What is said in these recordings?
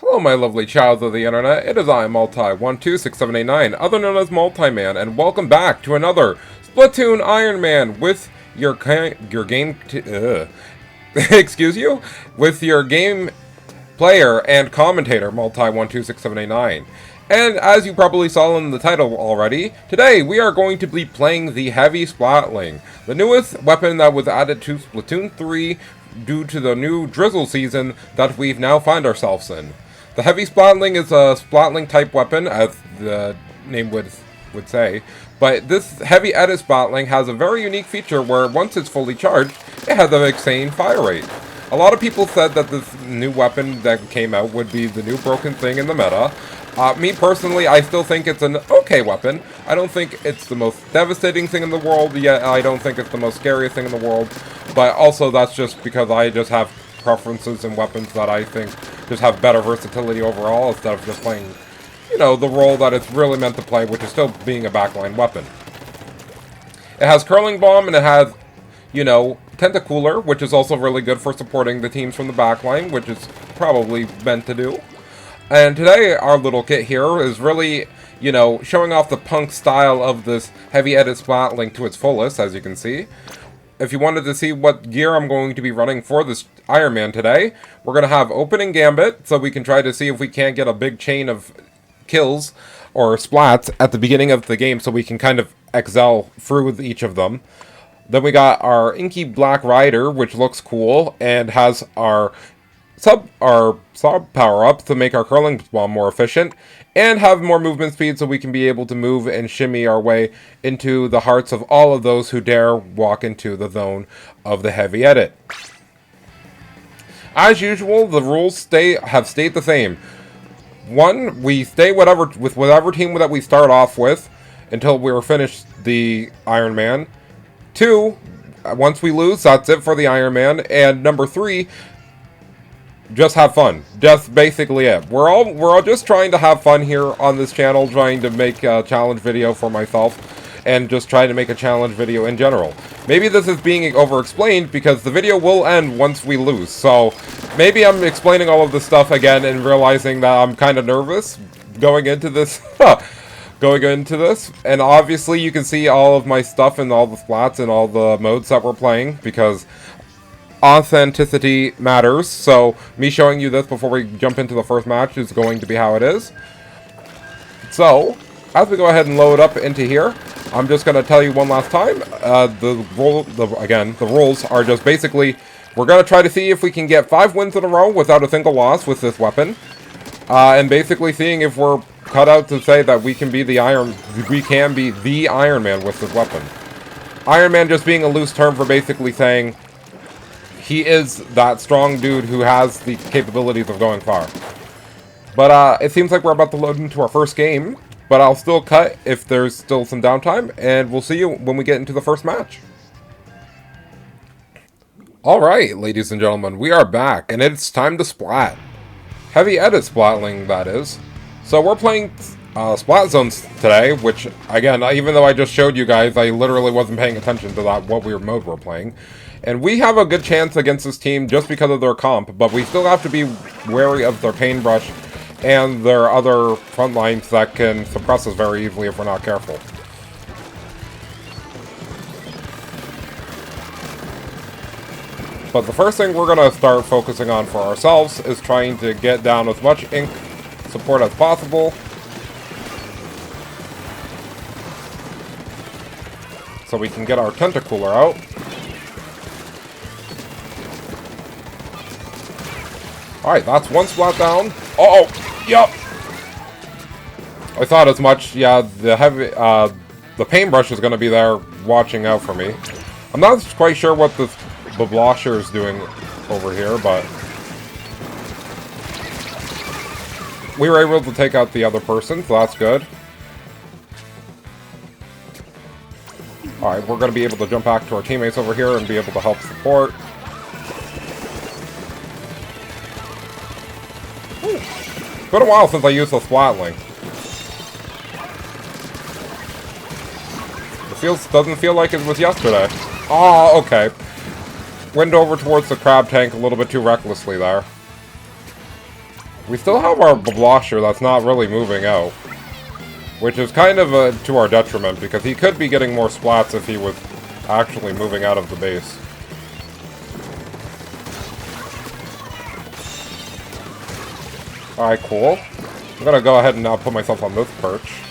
Hello my lovely childs of the internet, it is I, Multi126789, other known as Multi-Man, and welcome back to another Splatoon Iron Man with your game excuse you? With your game player and commentator, Multi126789. And as you probably saw in the title already, today we are going to be playing the Heavy Splatling, the newest weapon that was added to Splatoon 3 due to the new drizzle season that we've now found ourselves in. The Heavy Splatling is a Splatling type weapon, as the name would say, but this Heavy Edit Splatling has a very unique feature where once it's fully charged, it has an insane fire rate. A lot of people said that this new weapon that came out would be the new broken thing in the meta. Me personally, I still think it's an okay weapon. I don't think it's the most devastating thing in the world, yet I don't think it's the most scariest thing in the world, but also that's just because I just have preferences in weapons that I think just have better versatility overall instead of just playing, you know, the role that it's really meant to play, which is still being a backline weapon. It has Curling Bomb and it has, you know, Tentacooler, which is also really good for supporting the teams from the backline, which is probably meant to do. And today, our little kit here is really, you know, showing off the punk style of this Heavy Edit Splatling to its fullest, as you can see. If you wanted to see what gear I'm going to be running for this Iron Man today, we're going to have Opening Gambit, so we can try to see if we can't get a big chain of kills or splats at the beginning of the game so we can kind of excel through each of them. Then we got our Inky Black Rider, which looks cool, and has our sub power-up to make our curling bomb more efficient, and have more movement speed so we can be able to move and shimmy our way into the hearts of all of those who dare walk into the zone of the Heavy Edit. As usual, the rules have stayed the same. 1, we stay with whatever team that we start off with until we're finished the Iron Man. 2, once we lose, that's it for the Iron Man. And number 3, just have fun. That's basically it. We're all just trying to have fun here on this channel, trying to make a challenge video for myself, and just trying to make a challenge video in general. Maybe this is being over-explained because the video will end once we lose, so maybe I'm explaining all of this stuff again and realizing that I'm kind of nervous going into this. And obviously you can see all of my stuff and all the splats and all the modes that we're playing because authenticity matters, so me showing you this before we jump into the first match is going to be how it is. So, as we go ahead and load up into here, I'm just going to tell you one last time, the rules are just basically, we're going to try to see if we can get 5 wins in a row without a single loss with this weapon, and basically seeing if we're cut out to say that we can be the Iron Man with this weapon. Iron Man just being a loose term for basically saying he is that strong dude who has the capabilities of going far. But it seems like we're about to load into our first game, but I'll still cut if there's still some downtime, and we'll see you when we get into the first match. Alright, ladies and gentlemen, we are back, and it's time to splat. Heavy Edit Splatling, that is. So we're playing Splat Zones today, which, again, even though I just showed you guys, I literally wasn't paying attention to what weird mode we're playing. And we have a good chance against this team just because of their comp, but we still have to be wary of their paintbrush and their other front lines that can suppress us very easily if we're not careful. But the first thing we're going to start focusing on for ourselves is trying to get down as much ink support as possible, so we can get our Tentacooler out. Alright, that's one splat down. Uh-oh! Yup! I thought as much. Yeah, the paintbrush is going to be there watching out for me. I'm not quite sure what this Bablosher is doing over here, but we were able to take out the other person, so that's good. Alright, we're going to be able to jump back to our teammates over here and be able to help support. It's been a while since I used the Splatling. Doesn't feel like it was yesterday. Oh, okay. Went over towards the crab tank a little bit too recklessly there. We still have our Bablosher that's not really moving out. Which is kind of to our detriment, because he could be getting more splats if he was actually moving out of the base. Alright, cool. I'm gonna go ahead and now put myself on this perch.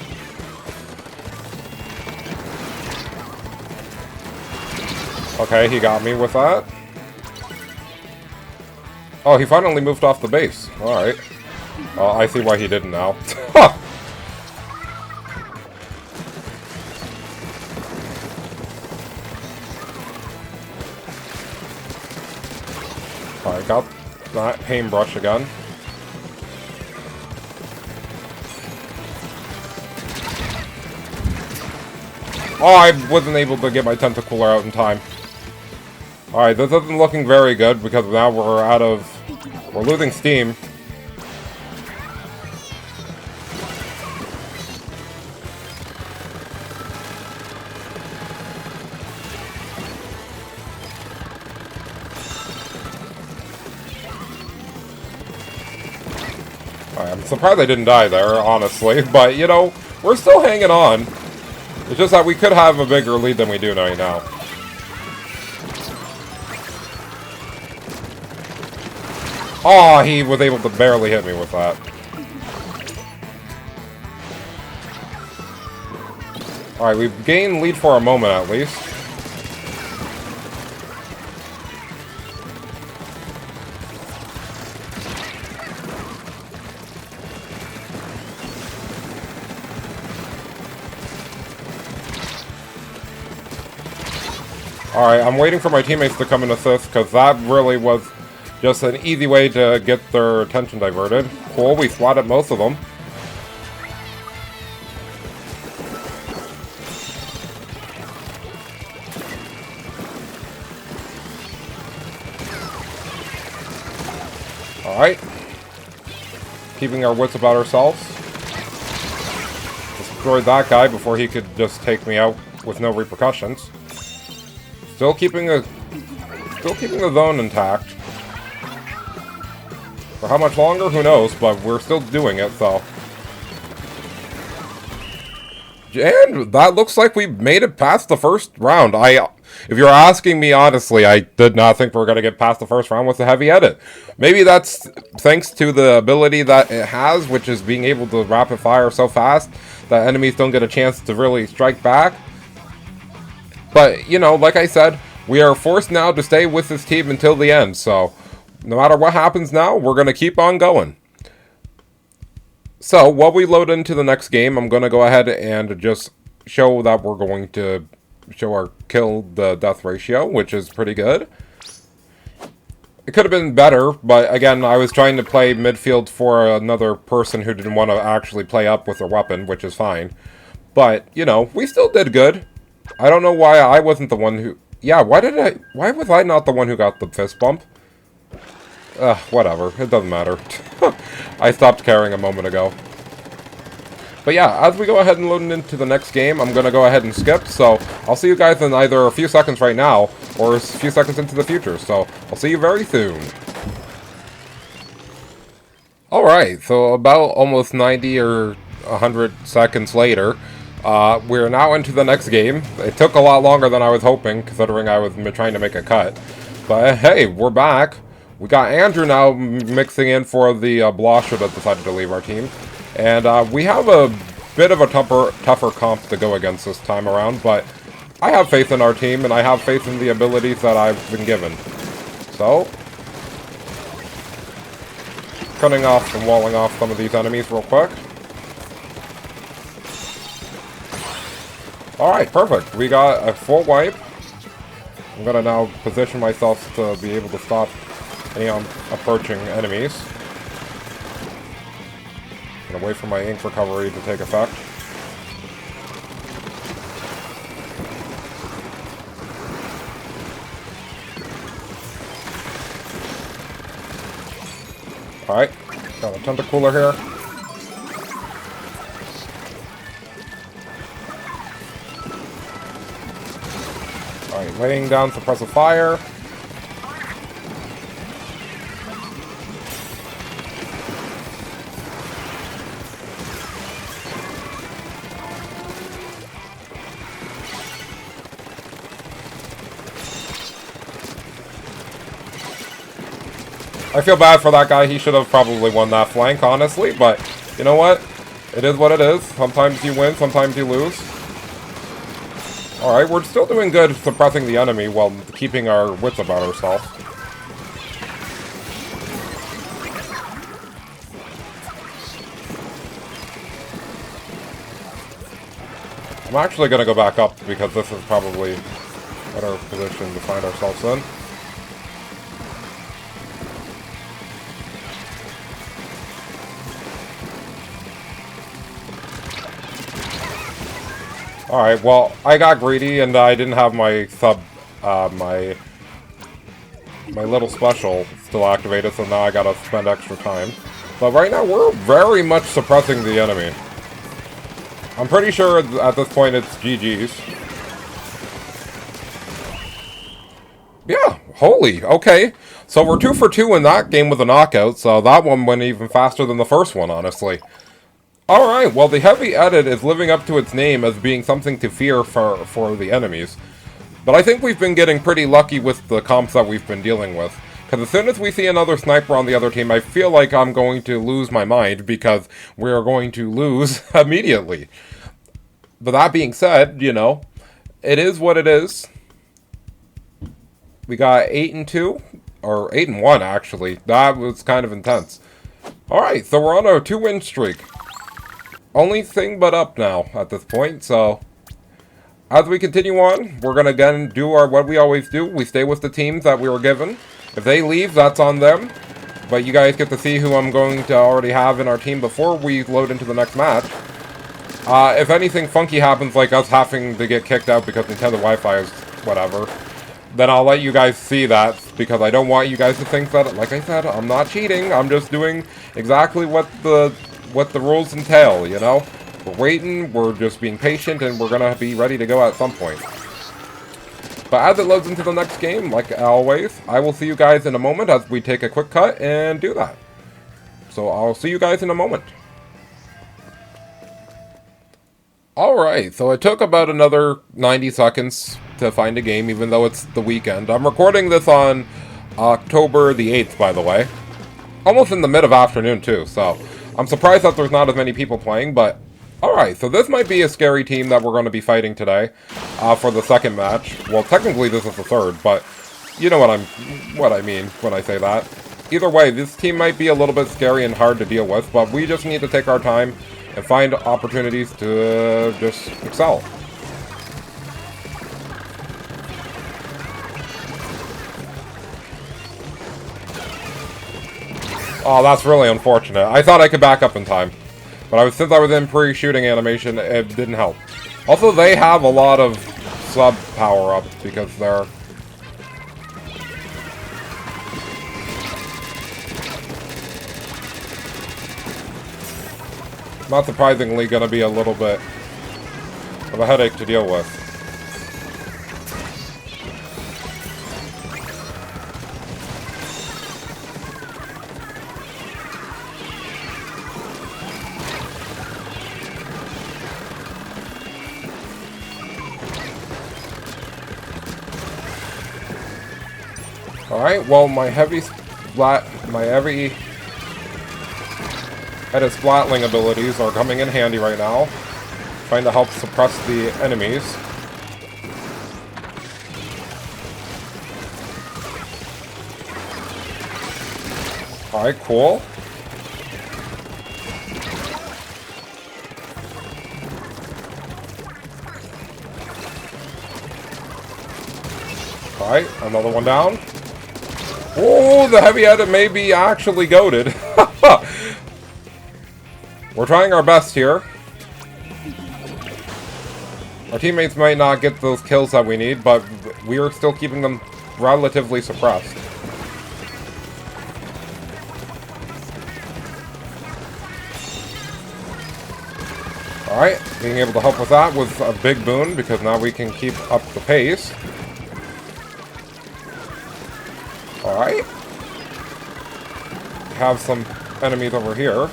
Okay, he got me with that. Oh, he finally moved off the base. Alright. I see why he didn't now. Alright, got that paintbrush again. Oh, I wasn't able to get my tentacooler out in time. Alright, this isn't looking very good because now we're losing steam. Alright, I'm surprised I didn't die there, honestly, but, you know, we're still hanging on. It's just that we could have a bigger lead than we do right now. Oh, he was able to barely hit me with that. Alright, we've gained lead for a moment at least. Alright, I'm waiting for my teammates to come and assist, because that really was just an easy way to get their attention diverted. Cool, we swatted most of them. Alright. Keeping our wits about ourselves. Destroyed that guy before he could just take me out with no repercussions. Still keeping the zone intact. For how much longer, who knows, but we're still doing it, so. And that looks like we made it past the first round. If you're asking me honestly, I did not think we were going to get past the first round with the heavy edit. Maybe that's thanks to the ability that it has, which is being able to rapid fire so fast that enemies don't get a chance to really strike back. But, you know, like I said, we are forced now to stay with this team until the end, so no matter what happens now, we're going to keep on going. So, while we load into the next game, I'm going to go ahead and just show that we're going to show our kill-to-death ratio, which is pretty good. It could have been better, but again, I was trying to play midfield for another person who didn't want to actually play up with their weapon, which is fine. But, you know, we still did good. I don't know why I wasn't the one who... Yeah, why was I not the one who got the fist bump? Whatever. It doesn't matter. I stopped caring a moment ago. But yeah, as we go ahead and load into the next game, I'm going to go ahead and skip. So, I'll see you guys in either a few seconds right now, or a few seconds into the future. So, I'll see you very soon. Alright, so about almost 90 or 100 seconds later, we're now into the next game. It took a lot longer than I was hoping, considering I was trying to make a cut. But hey, we're back. We got Andrew now mixing in for the Blosher that decided to leave our team. And we have a bit of a tougher comp to go against this time around, but I have faith in our team, and I have faith in the abilities that I've been given. So, cutting off and walling off some of these enemies real quick. Alright, perfect. We got a full wipe. I'm gonna now position myself to be able to stop any approaching enemies. And wait for my ink recovery to take effect. Alright, got a tentacooler here. Alright, laying down suppressive fire. I feel bad for that guy. He should have probably won that flank, honestly, but you know what? It is what it is. Sometimes you win, sometimes you lose. Alright, we're still doing good suppressing the enemy while keeping our wits about ourselves. I'm actually going to go back up because this is probably a better position to find ourselves in. Alright, well, I got greedy and I didn't have my my little special still activated, so now I gotta spend extra time. But right now, we're very much suppressing the enemy. I'm pretty sure at this point it's GG's. Yeah, holy, okay. So we're 2 for 2 in that game with a knockout, so that one went even faster than the first one, honestly. Alright, well the Heavy Edit is living up to its name as being something to fear for the enemies. But I think we've been getting pretty lucky with the comps that we've been dealing with. Because as soon as we see another sniper on the other team, I feel like I'm going to lose my mind because we are going to lose immediately. But that being said, you know, it is what it is. We got 8-2, or 8-1 actually. That was kind of intense. Alright, so we're on a 2-win streak. Only thing but up now at this point, so as we continue on, we're going to again do what we always do. We stay with the teams that we were given. If they leave, that's on them. But you guys get to see who I'm going to already have in our team before we load into the next match. If anything funky happens, like us having to get kicked out because Nintendo Wi-Fi is whatever, then I'll let you guys see that, because I don't want you guys to think that, like I said, I'm not cheating. I'm just doing exactly what the rules entail, you know? We're waiting, we're just being patient, and we're gonna be ready to go at some point. But as it loads into the next game, like always, I will see you guys in a moment as we take a quick cut and do that. So I'll see you guys in a moment. Alright, so it took about another 90 seconds to find a game, even though it's the weekend. I'm recording this on October the 8th, by the way. Almost in the mid of afternoon, too, so I'm surprised that there's not as many people playing, but alright, so this might be a scary team that we're going to be fighting today for the second match. Well, technically this is the third, but you know what I mean when I say that. Either way, this team might be a little bit scary and hard to deal with, but we just need to take our time and find opportunities to just excel. Oh, that's really unfortunate. I thought I could back up in time. But since I was in pre-shooting animation, it didn't help. Also, they have a lot of sub power-ups because they're... not surprisingly going to be a little bit of a headache to deal with. Alright, well, my Heavy Edit Splatling abilities are coming in handy right now, trying to help suppress the enemies. Alright, cool. Alright, another one down. Oh, the heavy edit may be actually goated. We're trying our best here. Our teammates might not get those kills that we need, but we are still keeping them relatively suppressed. Alright, being able to help with that was a big boon, because now we can keep up the pace. Alright. Have some enemies over here.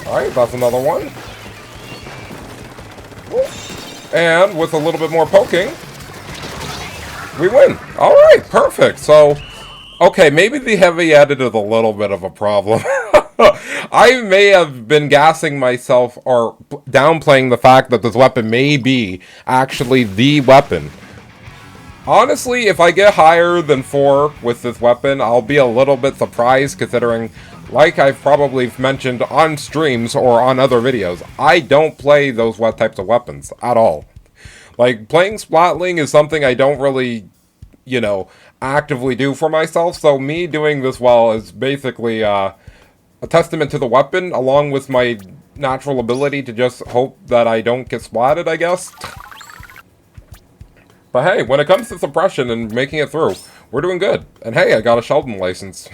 Alright, that's another one. And with a little bit more poking, we win. Alright, perfect. So, okay, maybe the heavy edit is a little bit of a problem. I may have been gassing myself or downplaying the fact that this weapon may be actually the weapon. Honestly, if I get higher than 4 with this weapon, I'll be a little bit surprised, considering, like I've probably mentioned on streams or on other videos, I don't play those types of weapons at all. Like, playing Splatling is something I don't really, you know, actively do for myself, so me doing this well is basically a testament to the weapon, along with my natural ability to just hope that I don't get splatted, I guess. But hey, when it comes to suppression and making it through, we're doing good. And hey, I got a Sheldon license.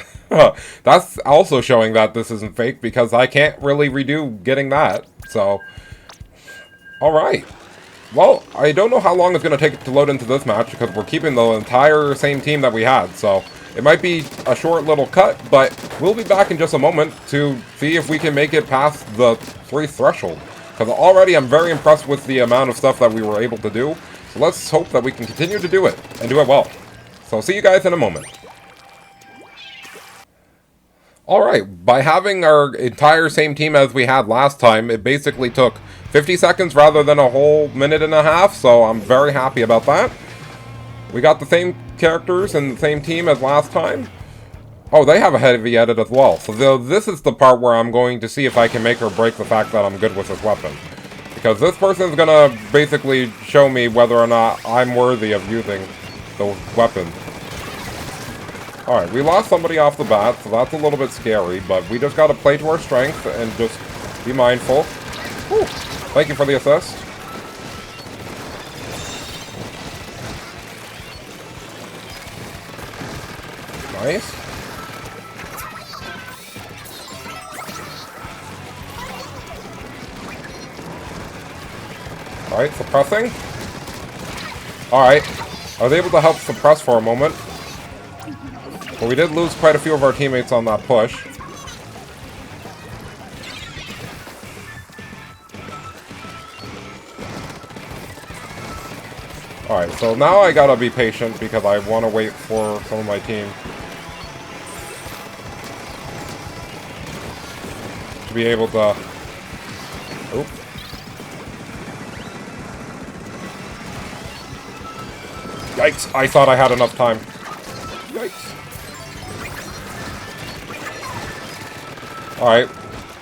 That's also showing that this isn't fake, because I can't really redo getting that. So, alright. Well, I don't know how long it's going to take to load into this match, because we're keeping the entire same team that we had. So, it might be a short little cut, but we'll be back in just a moment to see if we can make it past the 3 threshold. Because already I'm very impressed with the amount of stuff that we were able to do. So let's hope that we can continue to do it, and do it well. So I'll see you guys in a moment. Alright, by having our entire same team as we had last time, it basically took 50 seconds rather than a whole minute and a half, so I'm very happy about that. We got the same characters and the same team as last time. Oh, they have a heavy edit as well, so this is the part where I'm going to see if I can make or break the fact that I'm good with this weapon. Because this person is going to basically show me whether or not I'm worthy of using the weapon. Alright, we lost somebody off the bat, so that's a little bit scary, but we just got to play to our strength and just be mindful. Whew. Thank you for the assist. Nice. Alright, suppressing. Alright, I was able to help suppress for a moment. But we did lose quite a few of our teammates on that push. Alright, so now I gotta be patient because I want to wait for some of my team to be able to... Oop. Yikes, I thought I had enough time. Yikes. Alright,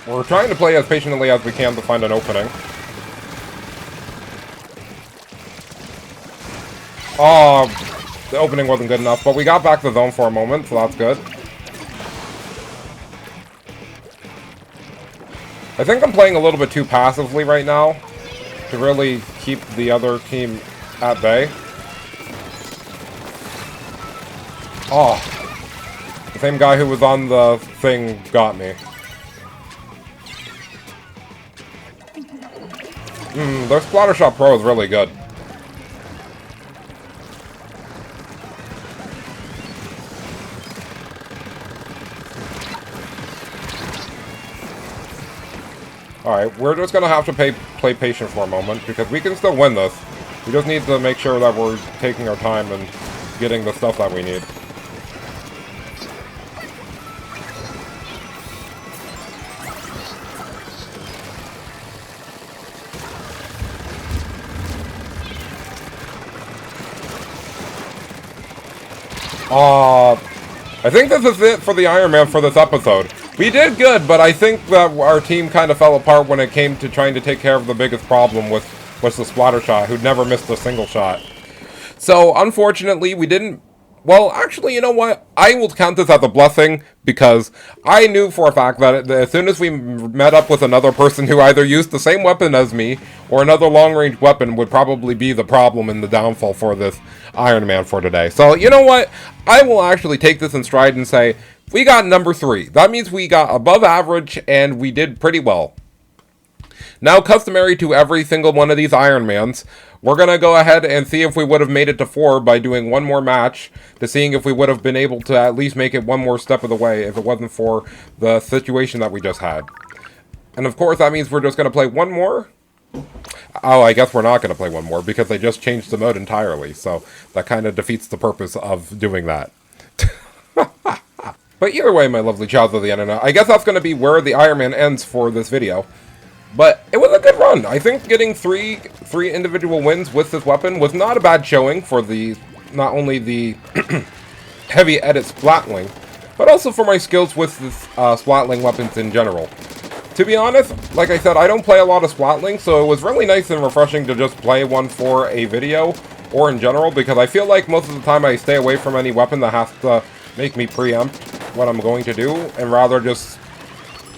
we're trying to play as patiently as we can to find an opening. Oh, the opening wasn't good enough, but we got back to the zone for a moment, so that's good. I think I'm playing a little bit too passively right now to really keep the other team at bay. Oh, the same guy who was on the thing got me. Their Splattershot Pro is really good. Alright, we're just gonna have to play patient for a moment, because we can still win this. We just need to make sure that we're taking our time and getting the stuff that we need. I think this is it for the Iron Man for this episode. We did good, but I think that our team kind of fell apart when it came to trying to take care of the biggest problem with the splatter shot, who'd never missed a single shot. So, unfortunately, we didn't... Well, actually, you know what? I will count this as a blessing, because I knew for a fact that as soon as we met up with another person who either used the same weapon as me, or another long-range weapon would probably be the problem and the downfall for this Iron Man for today. So, you know what? I will actually take this in stride and say, we got number 3. That means we got above average, and we did pretty well. Now, customary to every single one of these Iron Mans, we're going to go ahead and see if we would have made it to 4 by doing one more match, to seeing if we would have been able to at least make it one more step of the way if it wasn't for the situation that we just had. And of course, that means we're just going to play one more. Oh, I guess we're not going to play one more, because they just changed the mode entirely, so that kind of defeats the purpose of doing that. But either way, my lovely childs of the internet, I guess that's going to be where the Iron Man ends for this video. But it was a good run. I think getting three individual wins with this weapon was not a bad showing for not only the Heavy Edit Splatling, but also for my skills with the Splatling weapons in general. To be honest, like I said, I don't play a lot of Splatling, so it was really nice and refreshing to just play one for a video, or in general, because I feel like most of the time I stay away from any weapon that has to make me preempt what I'm going to do, and rather just,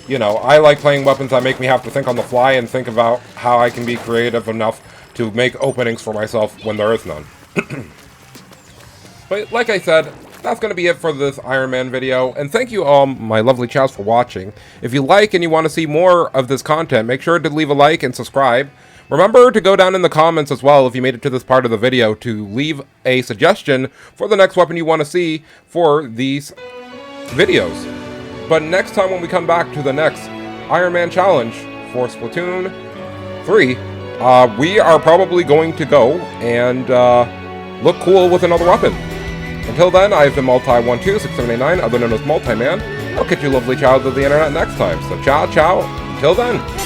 you know, I like playing weapons that make me have to think on the fly and think about how I can be creative enough to make openings for myself when there is none. But like I said, that's going to be it for this Iron Man video, and thank you all, my lovely chows, for watching. If you like and you want to see more of this content, make sure to leave a like and subscribe. Remember to go down in the comments as well, if you made it to this part of the video, to leave a suggestion for the next weapon you want to see for these videos. But next time when we come back to the next Iron Man challenge for Splatoon 3, we are probably going to go and look cool with another weapon. Until then, I've been Multi12679, other known as Multi-Man. I'll catch you lovely childs of the internet next time. So ciao, ciao. Until then.